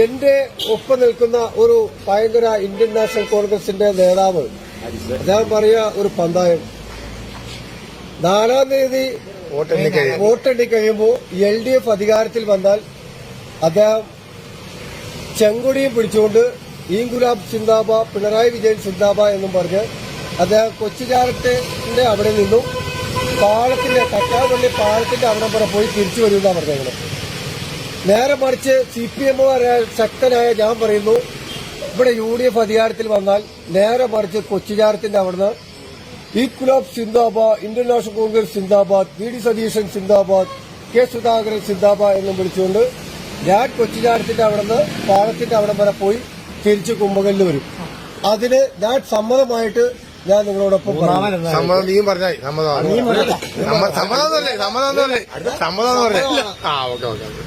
എന്റെ ഒപ്പം നിൽക്കുന്ന ഒരു ഭയങ്കര ഇന്ത്യൻ നാഷണൽ കോൺഗ്രസിന്റെ നേതാവ് അദ്ദേഹം പറയുക ഒരു പന്തായം 4-ാം തീയതി വോട്ടെണ്ണി കഴിയുമ്പോൾ LDF അധികാരത്തിൽ വന്നാൽ അദ്ദേഹം ചെങ്കൊടിയും പിടിച്ചുകൊണ്ട് ഇൻകുലാബ് സിന്ദാബ പിണറായി വിജയൻ സിന്ദാബ എന്നും പറഞ്ഞ് അദ്ദേഹം കൊച്ചുചാരത്തിന്റെ അവിടെ നിന്നും പാളത്തിന്റെ കക്കാപള്ളി പാളത്തിന്റെ അവിടെ വരെ പോയി തിരിച്ചു വരുമെന്നാണ് പറഞ്ഞത്. നേരെ മറിച്ച് CPM ശക്തനായ ഞാൻ പറയുന്നു, ഇവിടെ UDF അധികാരത്തിൽ വന്നാൽ നേരെ മറിച്ച് കൊച്ചുചാരത്തിന്റെ അവിടുന്ന് ഇൻകുലാബ് സിന്ദാബാദ്, ഇന്ത്യൻ നാഷണൽ കോൺഗ്രസ് സിന്ദാബാദ്, VD സതീശൻ സിന്ദാബാദ്, K സുധാകരൻ സിന്ദാബാദ് എന്നും വിളിച്ചുകൊണ്ട് ഞാൻ കൊച്ചുചാരത്തിന്റെ അവിടുന്ന് പാളത്തിന്റെ അവിടം വരെ പോയി തിരിച്ച് കുമ്പകലിൽ വരും. അതിന് ഞാൻ സമ്മതമായിട്ട് ഞാൻ നിങ്ങളോടൊപ്പം സമ്മതം നീയും പറഞ്ഞായി. സമ്മതം സമ്മതം പറഞ്ഞേ. ഓക്കെ.